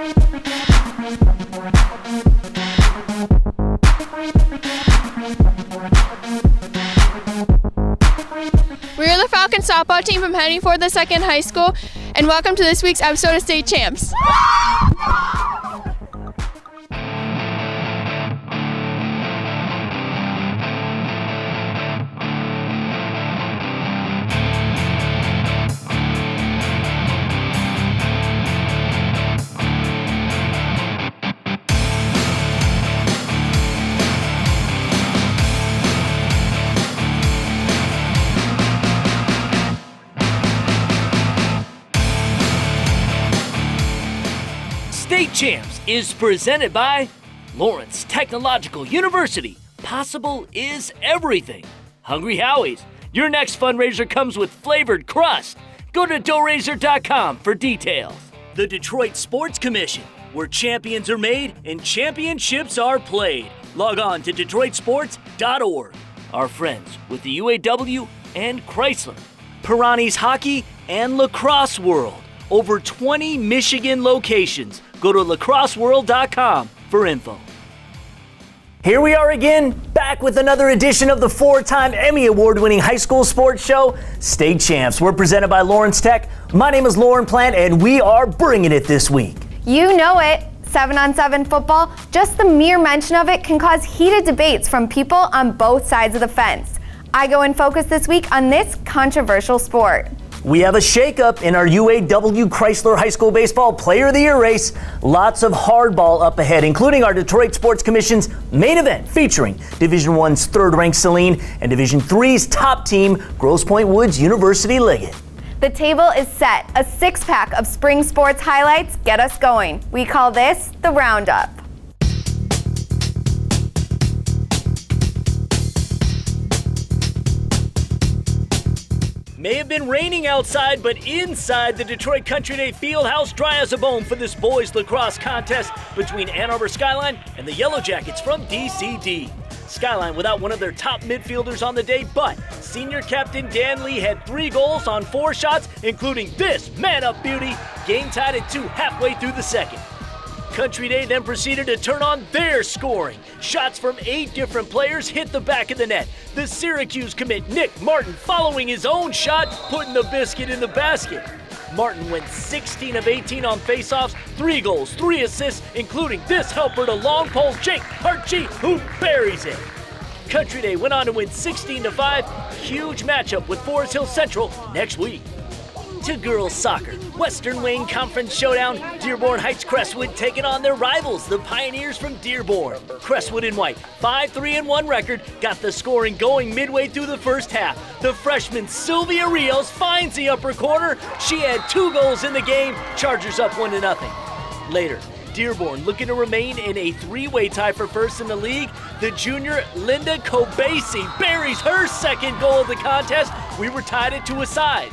We are the Falcon softball team from Henry Ford II High School, and welcome to this week's episode of State Champs. State Champs is presented by Lawrence Technological University. Possible is everything. Hungry Howie's. Your next fundraiser comes with flavored crust. Go to doughrazor.com for details. The Detroit Sports Commission, where champions are made and championships are played. Log on to DetroitSports.org. Our friends with the UAW and Chrysler. Pirani's Hockey and Lacrosse World. Over 20 Michigan locations. Go to lacrosseworld.com for info. Here we are again, back with another edition of the four-time Emmy Award-winning high school sports show, State Champs. We're presented by Lawrence Tech. My name is Lauren Plant, and we are bringing it this week. You know it. 7-on-7 football, just the mere mention of it can cause heated debates from people on both sides of the fence. I go in focus this week on this controversial sport. We have a shakeup in our UAW Chrysler High School Baseball Player of the Year race. Lots of hardball up ahead, including our Detroit Sports Commission's main event featuring Division I's third-ranked Saline and Division III's top team, Grosse Pointe Woods University Liggett. The table is set. A six-pack of spring sports highlights get us going. We call this the Roundup. May have been raining outside, but inside the Detroit Country Day Fieldhouse dry as a bone for this boys lacrosse contest between Ann Arbor Skyline and the Yellow Jackets from DCD. Skyline without one of their top midfielders on the day, but senior captain Dan Lee had 3 goals on 4 shots, including this man-up beauty, game tied at 2 halfway through the second. Country Day then proceeded to turn on their scoring. Shots from 8 different players hit the back of the net. The Syracuse commit Nick Martin following his own shot, putting the biscuit in the basket. Martin went 16 of 18 on faceoffs, 3 goals, 3 assists, including this helper to long pole Jake Hartchie, who buries it. Country Day went on to win 16-5. Huge matchup with Forest Hill Central next week. To girls soccer, Western Wayne Conference Showdown, Dearborn Heights Crestwood taking on their rivals, the Pioneers from Dearborn. Crestwood in white, 5-3-1 record, got the scoring going midway through the first half. The freshman Sylvia Rios finds the upper corner. She had 2 goals in the game, Chargers up 1-0. Later, Dearborn looking to remain in a 3-way tie for first in the league. The junior Linda Kobasi buries her second goal of the contest. We were tied at 2-2.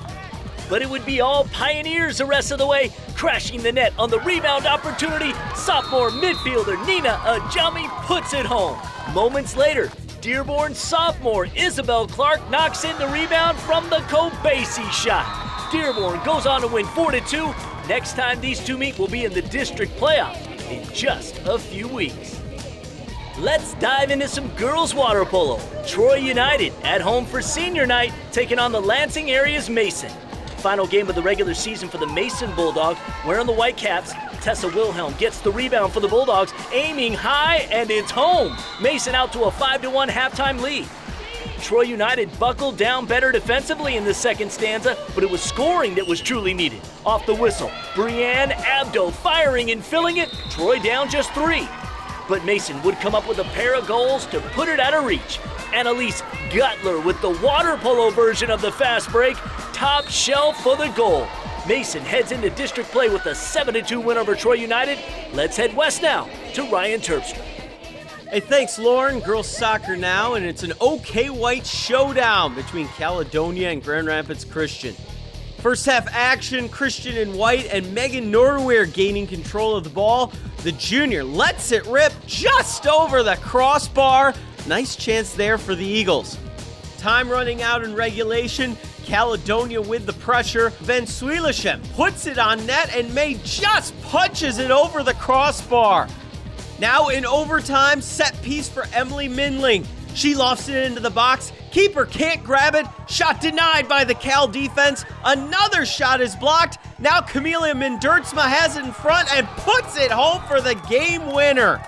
But it would be all Pioneers the rest of the way, crashing the net on the rebound opportunity. Sophomore midfielder Nina Ajami puts it home. Moments later, Dearborn sophomore Isabel Clark knocks in the rebound from the Kobasi shot. Dearborn goes on to win 4-2. Next time these two meet will be in the district playoff in just a few weeks. Let's dive into some girls water polo. Troy United at home for senior night, taking on the Lansing area's Mason. Final game of the regular season for the Mason Bulldogs, wearing the white caps. Tessa Wilhelm gets the rebound for the Bulldogs, aiming high, and it's home. Mason out to a 5-1 halftime lead. Troy United buckled down better defensively in the second stanza, but it was scoring that was truly needed. Off the whistle, Brianne Abdo firing and filling it, Troy down just 3. But Mason would come up with a pair of goals to put it out of reach. Annalise Gutler with the water polo version of the fast break, top shelf for the goal. Mason heads into district play with a 7-2 win over Troy United. Let's head west now to Ryan Terpstra. Hey, thanks, Lauren. Girls soccer now, and it's an OK White showdown between Caledonia and Grand Rapids Christian. First half action, Christian in white and Megan Norwehr gaining control of the ball. The junior lets it rip just over the crossbar. Nice chance there for the Eagles. Time running out in regulation. Caledonia with the pressure. Van Swieleshem puts it on net and May just punches it over the crossbar. Now in overtime, set piece for Emily Mindling. She lofts it into the box. Keeper can't grab it. Shot denied by the Cal defense. Another shot is blocked. Now Camelia Mindertsma has it in front and puts it home for the game winner.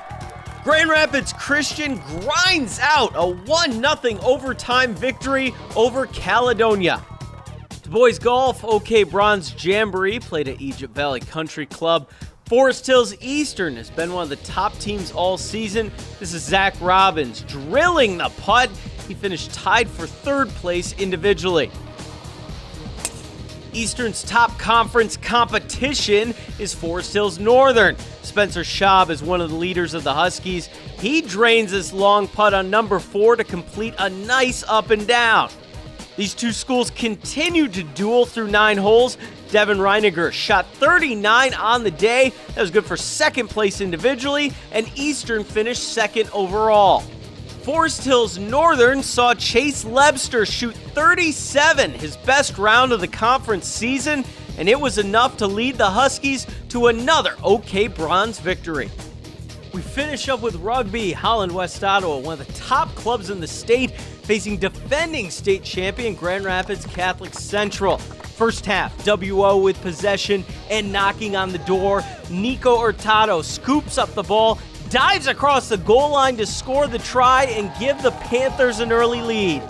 Grand Rapids Christian grinds out a 1-0 overtime victory over Caledonia. To boys golf, OK Bronze Jamboree played at Egypt Valley Country Club. Forest Hills Eastern has been one of the top teams all season. This is Zach Robbins drilling the putt. He finished tied for third place individually. Eastern's top conference competition is Forest Hills Northern. Spencer Schaub is one of the leaders of the Huskies. He drains this long putt on number 4 to complete a nice up and down. These two schools continue to duel through 9 holes. Devin Reiniger shot 39 on the day. That was good for second place individually, and Eastern finished second overall. Forest Hills Northern saw Chase Lebster shoot 37, his best round of the conference season, and it was enough to lead the Huskies to another OK Bronze victory. We finish up with rugby. Holland West Ottawa, one of the top clubs in the state, facing defending state champion Grand Rapids Catholic Central. First half, WO with possession and knocking on the door. Nico Hurtado scoops up the ball, dives across the goal line to score the try and give the Panthers an early lead.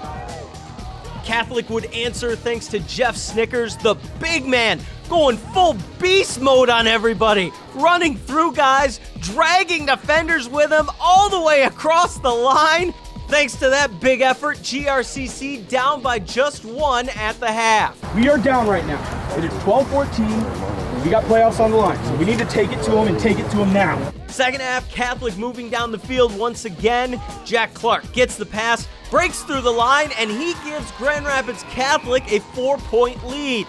Catholic would answer thanks to Jeff Snickers, the big man, going full beast mode on everybody, running through guys, dragging defenders with him all the way across the line. Thanks to that big effort, GRCC down by just 1 at the half. We are down right now. It is 12-14. We got playoffs on the line, so we need to take it to them and take it to them now. Second half, Catholic moving down the field once again. Jack Clark gets the pass, breaks through the line, and he gives Grand Rapids Catholic a 4-point lead.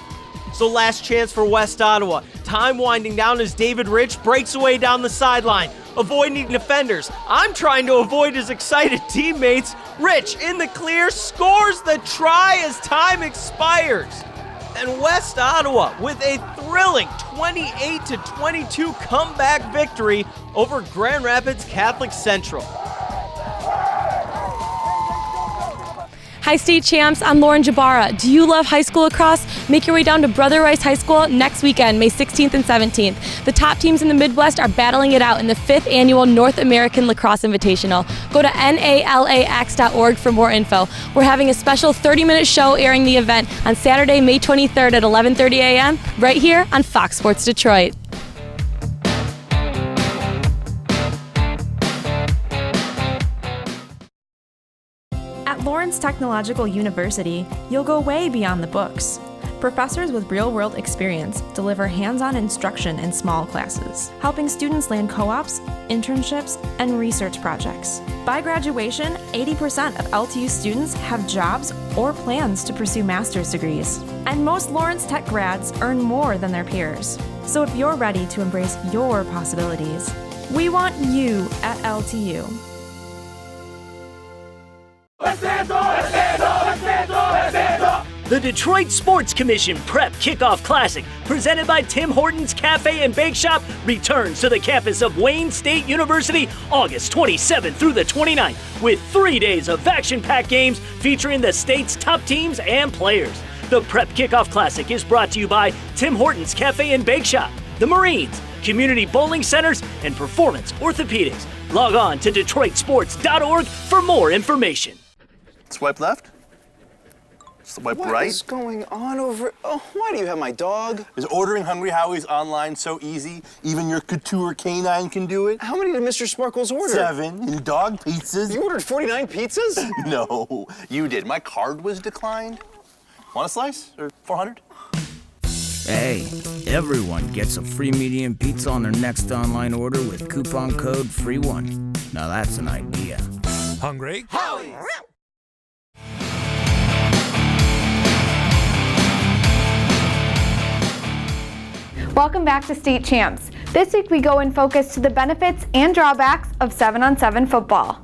So last chance for West Ottawa. Time winding down as David Rich breaks away down the sideline, avoiding defenders. I'm trying to avoid his excited teammates. Rich in the clear scores the try as time expires. And West Ottawa with a thrilling 28-22 comeback victory over Grand Rapids Catholic Central. Hi State Champs, I'm Lauren Jabara. Do you love high school lacrosse? Make your way down to Brother Rice High School next weekend, May 16th and 17th. The top teams in the Midwest are battling it out in the 5th Annual North American Lacrosse Invitational. Go to nalax.org for more info. We're having a special 30-minute show airing the event on Saturday, May 23rd at 11:30 a.m. right here on Fox Sports Detroit. At Lawrence Technological University, you'll go way beyond the books. Professors with real-world experience deliver hands-on instruction in small classes, helping students land co-ops, internships, and research projects. By graduation, 80% of LTU students have jobs or plans to pursue master's degrees. And most Lawrence Tech grads earn more than their peers. So if you're ready to embrace your possibilities, we want you at LTU. The Detroit Sports Commission Prep Kickoff Classic, presented by Tim Hortons Cafe and Bake Shop, returns to the campus of Wayne State University August 27th through the 29th with 3 days of action-packed games featuring the state's top teams and players. The Prep Kickoff Classic is brought to you by Tim Hortons Cafe and Bake Shop, the Marines, Community Bowling Centers, and Performance Orthopedics. Log on to DetroitSports.org for more information. Swipe left. Swipe right. What is going on over? Oh, why do you have my dog? Is ordering Hungry Howie's online so easy? Even your couture canine can do it? How many did Mr. Sparkles order? 7. And dog pizzas. You ordered 49 pizzas? No, you did. My card was declined. Want a slice? Or 400? Hey, everyone gets a free medium pizza on their next online order with coupon code FREE1. Now that's an idea. Hungry Howie's. Welcome back to State Champs. This week we go in focus to the benefits and drawbacks of 7-on-7 football.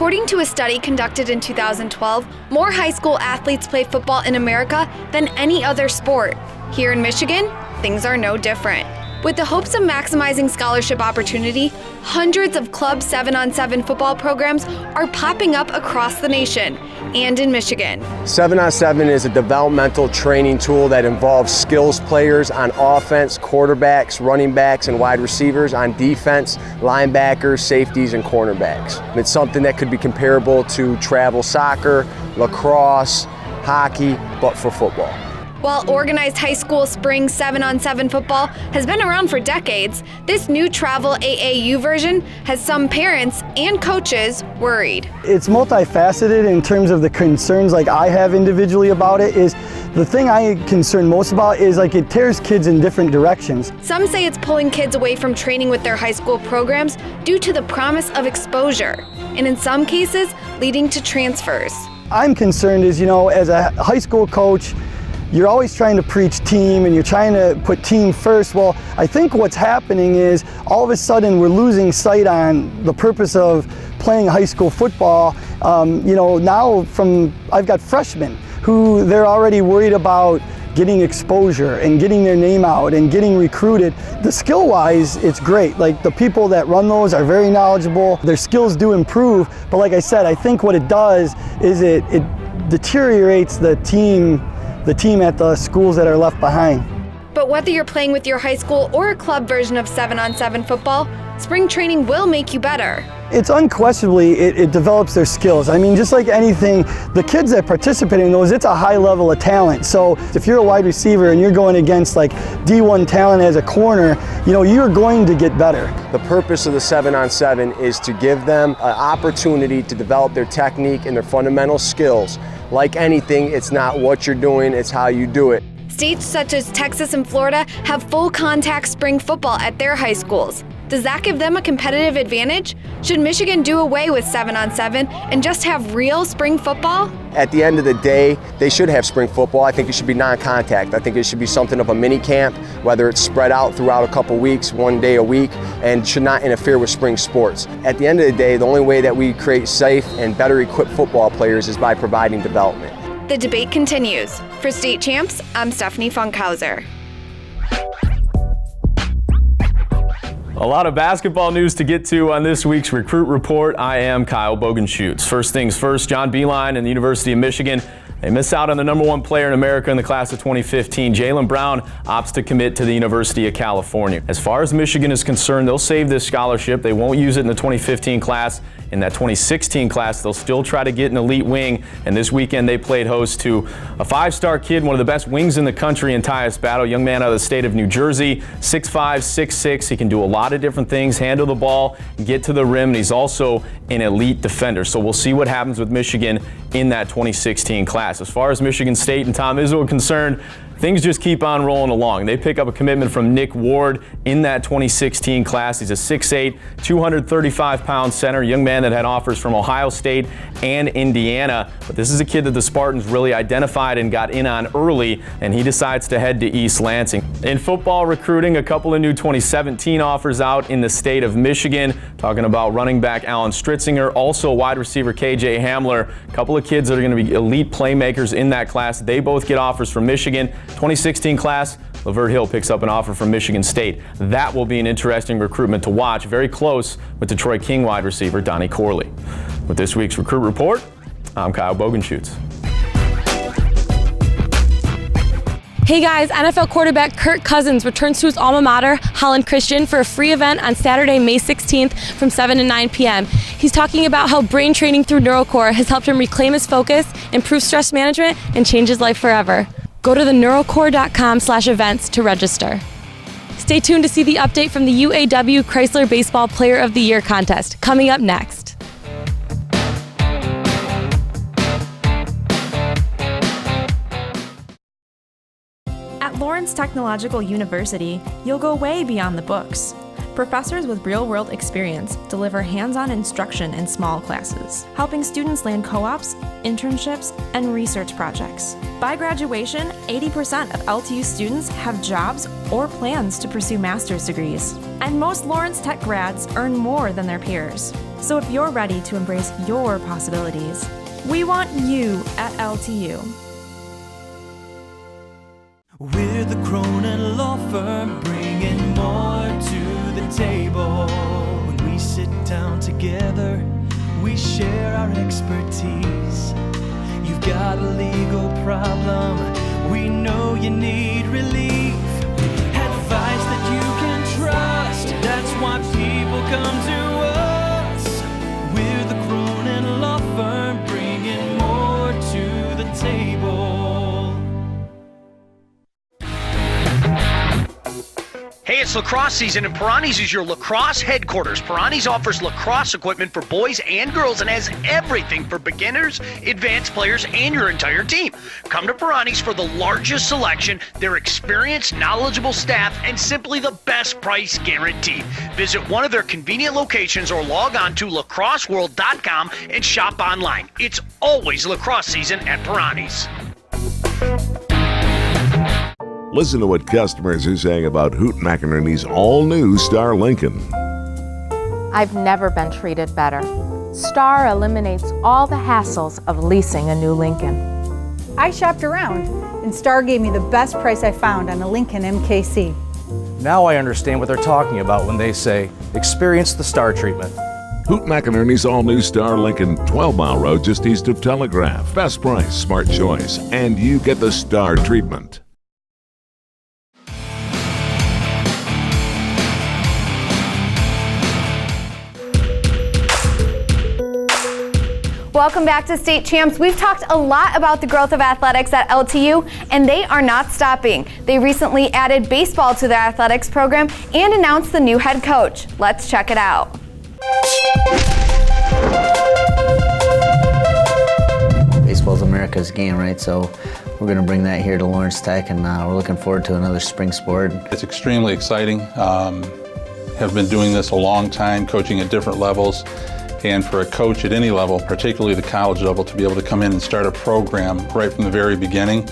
According to a study conducted in 2012, more high school athletes play football in America than any other sport. Here in Michigan, things are no different. With the hopes of maximizing scholarship opportunity, hundreds of Club 7-on-7 football programs are popping up across the nation and in Michigan. 7-on-7 is a developmental training tool that involves skills players on offense, quarterbacks, running backs, and wide receivers, on defense, linebackers, safeties, and cornerbacks. It's something that could be comparable to travel soccer, lacrosse, hockey, but for football. While organized high school spring 7-on-7 football has been around for decades, this new travel AAU version has some parents and coaches worried. It's multifaceted in terms of the concerns like I have individually about it. Is the thing I concern most about is like it tears kids in different directions. Some say it's pulling kids away from training with their high school programs due to the promise of exposure, and in some cases leading to transfers. I'm concerned is, as a high school coach, you're always trying to preach team and you're trying to put team first. Well, I think what's happening is all of a sudden we're losing sight on the purpose of playing high school football. Now I've got freshmen who they're already worried about getting exposure and getting their name out and getting recruited. The skill-wise, it's great. Like the people that run those are very knowledgeable. Their skills do improve, but like I said, I think what it does is it deteriorates the team at the schools that are left behind. But whether you're playing with your high school or a club version of 7-on-7 football, spring training will make you better. It's unquestionably, it develops their skills. I mean, just like anything, the kids that participate in those, it's a high level of talent. So if you're a wide receiver and you're going against like D1 talent as a corner, you're going to get better. The purpose of the 7-on-7 is to give them an opportunity to develop their technique and their fundamental skills. Like anything, it's not what you're doing, it's how you do it. States such as Texas and Florida have full contact spring football at their high schools. Does that give them a competitive advantage? Should Michigan do away with 7-on-7 and just have real spring football? At the end of the day, they should have spring football. I think it should be non-contact. I think it should be something of a mini camp, whether it's spread out throughout a couple weeks, one day a week, and should not interfere with spring sports. At the end of the day, the only way that we create safe and better equipped football players is by providing development. The debate continues. For State Champs, I'm Stephanie Funkhauser. A lot of basketball news to get to on this week's Recruit Report. I am Kyle Bogenschutz. First things first, John Beilein and the University of Michigan. They miss out on the #1 player in America in the class of 2015. Jaylen Brown opts to commit to the University of California. As far as Michigan is concerned, they'll save this scholarship. They won't use it in the 2015 class. In that 2016 class, they'll still try to get an elite wing. And this weekend, they played host to a 5-star kid, one of the best wings in the country in Tyus Battle, young man out of the state of New Jersey, 6'5", 6'6". He can do a lot of different things, handle the ball, get to the rim, and he's also an elite defender. So we'll see what happens with Michigan in that 2016 class. As far as Michigan State and Tom Izzo are concerned, things just keep on rolling along. They pick up a commitment from Nick Ward in that 2016 class. He's a 6'8", 235-pound center, young man that had offers from Ohio State and Indiana. But this is a kid that the Spartans really identified and got in on early, and he decides to head to East Lansing. In football recruiting, a couple of new 2017 offers out in the state of Michigan. Talking about running back Alan Stritzinger, also wide receiver KJ Hamler. A couple of kids that are going to be elite playmakers in that class. They both get offers from Michigan. 2016 class, Lavert Hill picks up an offer from Michigan State. That will be an interesting recruitment to watch. Very close with Detroit King wide receiver Donnie Corley. With this week's Recruit Report, I'm Kyle Bogenschutz. Hey guys, NFL quarterback Kirk Cousins returns to his alma mater, Holland Christian, for a free event on Saturday, May 16th from 7 to 9 p.m. He's talking about how brain training through NeuroCore has helped him reclaim his focus, improve stress management, and change his life forever. Go to theneurocore.com/events to register. Stay tuned to see the update from the UAW Chrysler Baseball Player of the Year contest, coming up next. At Lawrence Technological University, you'll go way beyond the books. Professors with real-world experience deliver hands-on instruction in small classes, helping students land co-ops, internships, and research projects. By graduation, 80% of LTU students have jobs or plans to pursue master's degrees. And most Lawrence Tech grads earn more than their peers. So if you're ready to embrace your possibilities, we want you at LTU. We're the Cronin Law Firm, bringing more to the table. When we sit down together, we share our expertise. You've got a legal problem, we know you need relief. Advice that you can trust, that's why people come to us. We're the Cronin Law Firm, bringing more to the table. Hey, it's lacrosse season, and Pirani's is your lacrosse headquarters. Pirani's offers lacrosse equipment for boys and girls and has everything for beginners, advanced players, and your entire team. Come to Pirani's for the largest selection, their experienced, knowledgeable staff, and simply the best price guaranteed. Visit one of their convenient locations or log on to lacrosseworld.com and shop online. It's always lacrosse season at Pirani's. Listen to what customers are saying about Hoot McInerney's all-new Star Lincoln. I've never been treated better. Star eliminates all the hassles of leasing a new Lincoln. I shopped around, and Star gave me the best price I found on a Lincoln MKC. Now I understand what they're talking about when they say, experience the Star treatment. Hoot McInerney's all-new Star Lincoln, 12 Mile Road, just east of Telegraph. Best price, smart choice, and you get the Star treatment. Welcome back to State Champs. We've talked a lot about the growth of athletics at LTU, and they are not stopping. They recently added baseball to their athletics program and announced the new head coach. Let's check it out. Baseball's America's game, right? So we're going to bring that here to Lawrence Tech, and we're looking forward to another spring sport. It's extremely exciting. Have been doing this a long time, coaching at different levels. And for a coach at any level, particularly the college level, to be able to come in and start a program right from the very beginning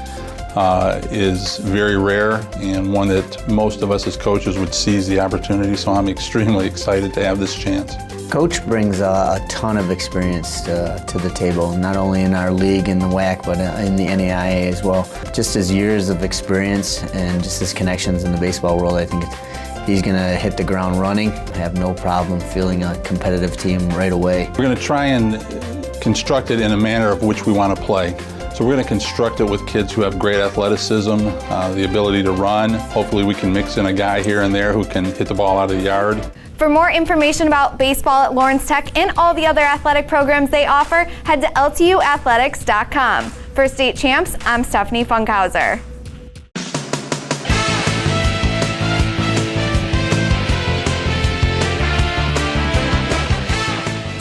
is very rare, and one that most of us as coaches would seize the opportunity. So I'm extremely excited to have this chance. Coach brings a ton of experience to the table, not only in our league in the WAC, but in the NAIA as well. Just his years of experience and just his connections in the baseball world, I think he's going to hit the ground running, have no problem fielding a competitive team right away. We're going to try and construct it in a manner of which we want to play. So we're going to construct it with kids who have great athleticism, the ability to run. Hopefully we can mix in a guy here and there who can hit the ball out of the yard. For more information about baseball at Lawrence Tech and all the other athletic programs they offer, head to ltuathletics.com. For State Champs, I'm Stephanie Funkhauser.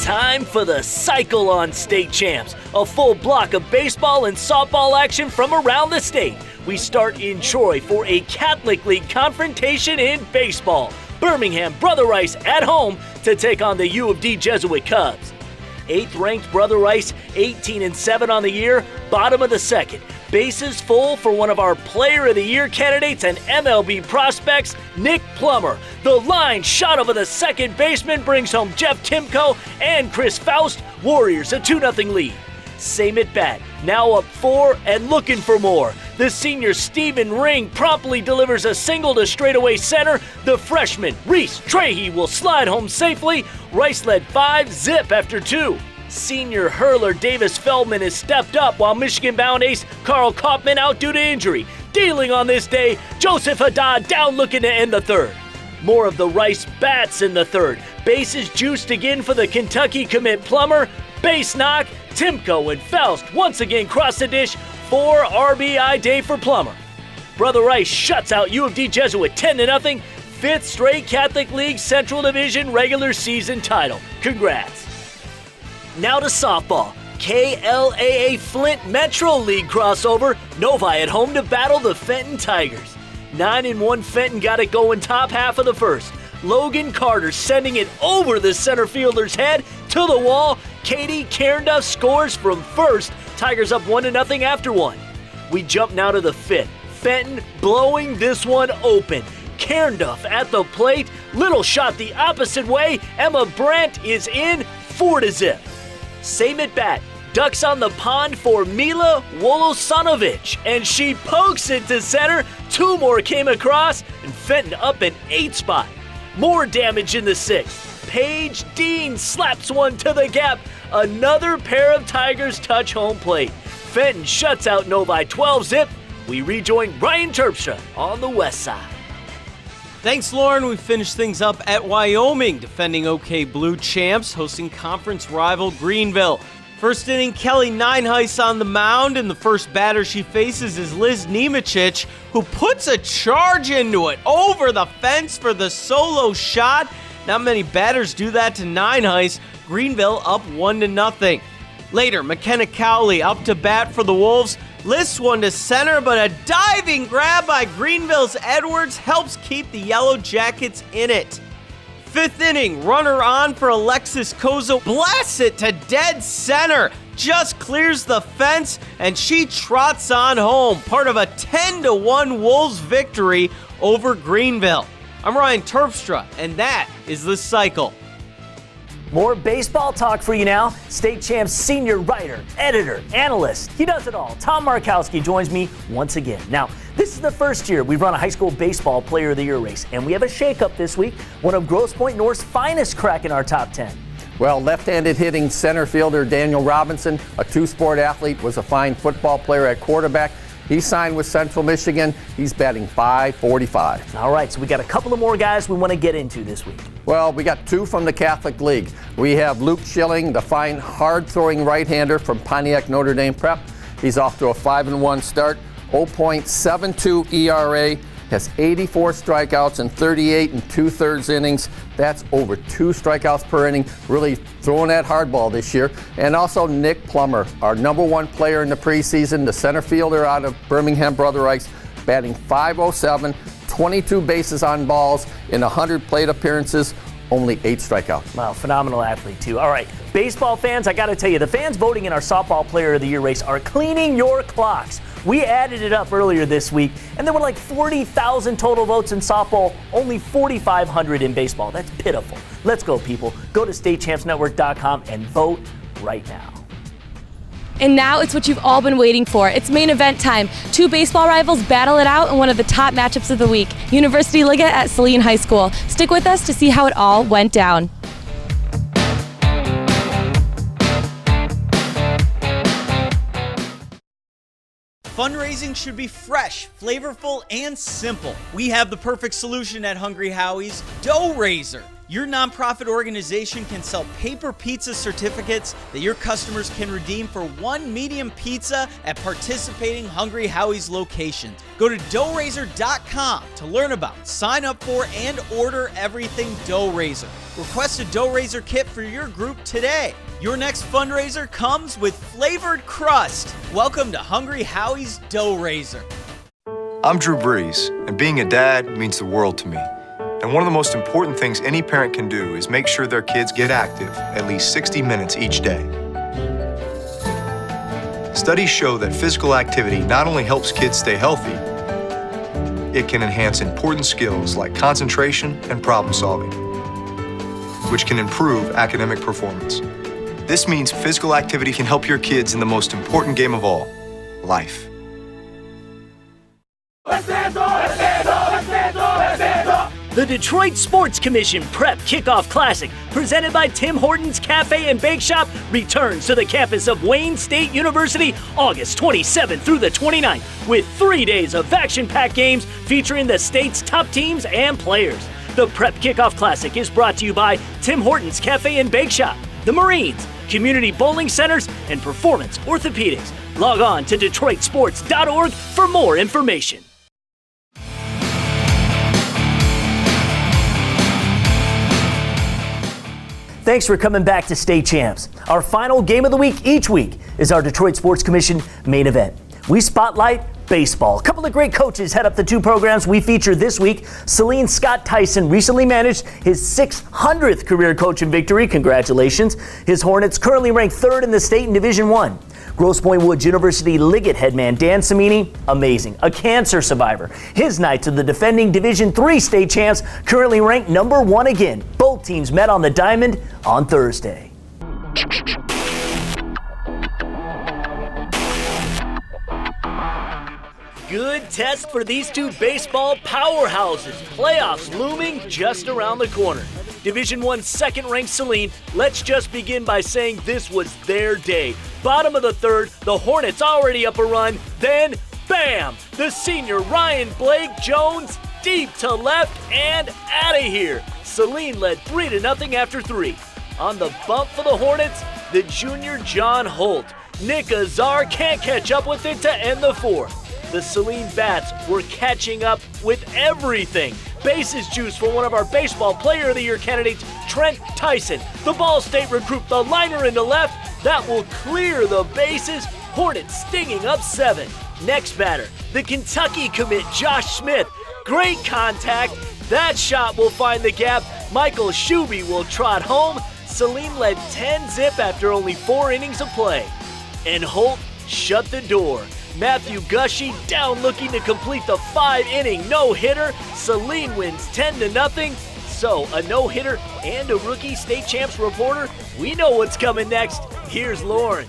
Time for the cycle on State Champs, a full block of baseball and softball action from around the state. We start in Troy for a Catholic League confrontation in baseball. Birmingham Brother Rice at home to take on the U of D Jesuit Cubs. 8th-ranked Brother Rice, 18-7 on the year, bottom of the second. Bases full for one of our Player of the Year candidates and MLB prospects, Nick Plummer. The line shot over the second baseman brings home Jeff Timko and Chris Faust. Warriors a 2-0 lead. Same at bat, now up 4 and looking for more. The senior Stephen Ring promptly delivers a single to straightaway center. The freshman Reese Trahey will slide home safely. Rice led 5-0 after 2. Senior hurler Davis Feldman has stepped up while Michigan-bound ace Carl Kaufman out due to injury. Dealing on this day, Joseph Haddad down looking to end the third. More of the Rice bats in the third. Bases juiced again for the Kentucky commit Plummer. Base knock, Timko and Faust once again cross the dish. 4 RBI day for Plummer. Brother Rice shuts out U of D Jesuit 10-0. 5th straight Catholic League Central Division regular season title. Congrats. Now to softball. KLAA Flint Metro League crossover. Novi at home to battle the Fenton Tigers. 9-1 Fenton got it going top half of the first. Logan Carter sending it over the center fielder's head to the wall. Katie Cairnduff scores from first. Tigers up 1-0 after 1. We jump now to the 5th. Fenton blowing this one open. Cairnduff at the plate. Little shot the opposite way. Emma Brandt is in. 4-0. Same at bat. Ducks on the pond for Mila Wolosanovic, and she pokes it to center. 2 more came across, and Fenton up an 8 spot. More damage in the 6th. Paige Dean slaps one to the gap. Another pair of Tigers touch home plate. Fenton shuts out Novi 12-zip. We rejoin Ryan Terpstra on the west side. Thanks, Lauren. We finish things up at Wyoming, defending OK Blue champs, hosting conference rival Greenville. First inning, Kelly Nineheis on the mound, and the first batter she faces is Liz Nemechich, who puts a charge into it over the fence for the solo shot. Not many batters do that to Nineheis. Greenville up 1-0. Later, McKenna Cowley up to bat for the Wolves. Lists one to center, but a diving grab by Greenville's Edwards helps keep the Yellow Jackets in it. 5th inning, runner on for Alexis Kozo, blasts it to dead center, just clears the fence, and she trots on home, part of a 10-1 Wolves victory over Greenville. I'm Ryan Terpstra, and that is The Cycle. More baseball talk for you now. State Champs senior writer, editor, analyst. He does it all. Tom Markowski joins me once again. Now, this is the first year we've run a high school baseball player of the year race, and we have a shakeup this week. One of Grosse Pointe North's finest cracking our top 10. Well, left-handed hitting center fielder Daniel Robinson, a 2-sport athlete, was a fine football player at quarterback. He signed with Central Michigan. He's batting .545. All right, so we got a couple of more guys we want to get into this week. Well, we got 2 from the Catholic League. We have Luke Schilling, the fine hard-throwing right-hander from Pontiac Notre Dame Prep. He's off to a 5-1 start, 0.72 ERA, has 84 strikeouts and 38 2/3 innings. That's over 2 strikeouts per inning. Really throwing that hardball this year. And also Nick Plummer, our #1 player in the preseason, the center fielder out of Birmingham Brother Rice, batting .507, 22 bases on balls in 100 plate appearances, only 8 strikeouts. Wow, phenomenal athlete too. All right, baseball fans, I got to tell you, the fans voting in our softball player of the year race are cleaning your clocks. We added it up earlier this week, and there were like 40,000 total votes in softball, only 4,500 in baseball. That's pitiful. Let's go, people. Go to statechampsnetwork.com and vote right now. And now it's what you've all been waiting for. It's main event time. 2 baseball rivals battle it out in one of the top matchups of the week. University Liga at Saline High School. Stick with us to see how it all went down. Fundraising should be fresh, flavorful, and simple. We have the perfect solution at Hungry Howie's, Dough Raiser. Your nonprofit organization can sell paper pizza certificates that your customers can redeem for 1 medium pizza at participating Hungry Howie's locations. Go to doughraiser.com to learn about, sign up for, and order everything Dough Raiser. Request a Dough Raiser kit for your group today. Your next fundraiser comes with flavored crust. Welcome to Hungry Howie's Dough Raiser. I'm Drew Brees, and being a dad means the world to me. And one of the most important things any parent can do is make sure their kids get active at least 60 minutes each day. Studies show that physical activity not only helps kids stay healthy, it can enhance important skills like concentration and problem solving, which can improve academic performance. This means physical activity can help your kids in the most important game of all, life. The Detroit Sports Commission Prep Kickoff Classic, presented by Tim Hortons Cafe and Bake Shop, returns to the campus of Wayne State University August 27th through the 29th, with 3 days of action-packed games featuring the state's top teams and players. The Prep Kickoff Classic is brought to you by Tim Hortons Cafe and Bake Shop, the Marines, Community Bowling Centers, and Performance Orthopedics. Log on to DetroitSports.org for more information. Thanks for coming back to State Champs. Our final game of the week each week is our Detroit Sports Commission main event. We spotlight baseball. A couple of great coaches head up the 2 programs we feature this week. Saline Scott Tyson recently managed his 600th career coaching victory. Congratulations. His Hornets currently ranked 3rd in the state in Division I. Grosse Pointe Woods University Liggett headman Dan Samini, amazing, a cancer survivor. His Knights are the defending Division III state champs, currently ranked #1 again. Both teams met on the diamond on Thursday. Good test for these two baseball powerhouses. Playoffs looming just around the corner. Division I second-ranked Saline, let's just begin by saying this was their day. Bottom of the third, the Hornets already up a run, then bam! The senior Ryan Blake Jones deep to left and out of here. Saline led 3-0 after 3. On the bump for the Hornets, the junior John Holt. Nick Azar can't catch up with it to end the fourth. The Saline Bats were catching up with everything. Bases juice for one of our Baseball Player of the Year candidates, Trent Tyson. The Ball State recruit, the liner into left. That will clear the bases. Hornets stinging up 7. Next batter, the Kentucky commit, Josh Smith. Great contact. That shot will find the gap. Michael Shuby will trot home. Saline led 10-0 after only 4 innings of play. And Holt shut the door. Matthew Gushy down looking to complete the 5-inning no-hitter. Saline wins 10-0. So, a no-hitter and a rookie state champs reporter. We know what's coming next. Here's Lauren.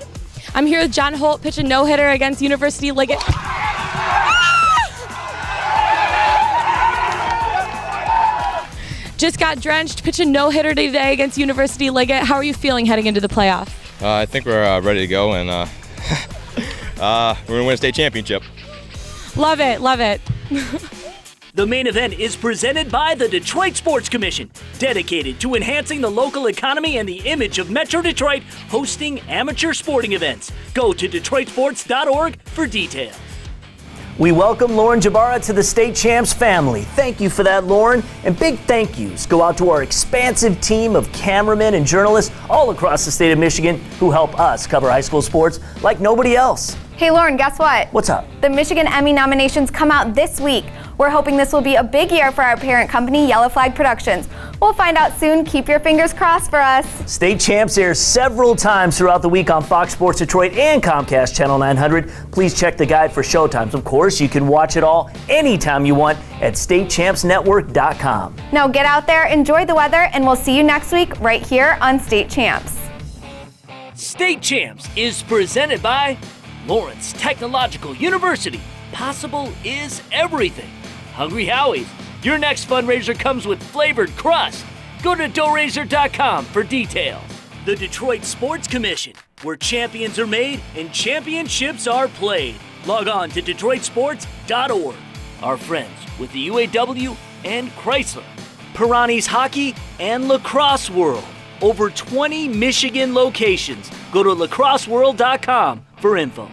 I'm here with John Holt, pitch a no-hitter against University Liggett. Just got drenched, pitch a no-hitter today against University Liggett. How are you feeling heading into the playoff? I think we're ready to go, and we're going to win a state championship. Love it, love it. The main event is presented by the Detroit Sports Commission, dedicated to enhancing the local economy and the image of Metro Detroit, hosting amateur sporting events. Go to DetroitSports.org for details. We welcome Lauren Jabara to the State Champs family. Thank you for that, Lauren. And big thank yous go out to our expansive team of cameramen and journalists all across the state of Michigan who help us cover high school sports like nobody else. Hey Lauren, guess what? What's up? The Michigan Emmy nominations come out this week. We're hoping this will be a big year for our parent company, Yellow Flag Productions. We'll find out soon. Keep your fingers crossed for us. State Champs airs several times throughout the week on Fox Sports Detroit and Comcast Channel 900. Please check the guide for showtimes. Of course, you can watch it all anytime you want at StateChampsNetwork.com. Now get out there, enjoy the weather, and we'll see you next week right here on State Champs. State Champs is presented by Lawrence Technological University. Possible is everything. Hungry Howie's. Your next fundraiser comes with flavored crust. Go to doughrazor.com for details. The Detroit Sports Commission, where champions are made and championships are played. Log on to DetroitSports.org. Our friends with the UAW and Chrysler. Pirani's Hockey and Lacrosse World. Over 20 Michigan locations. Go to lacrosseworld.com for info.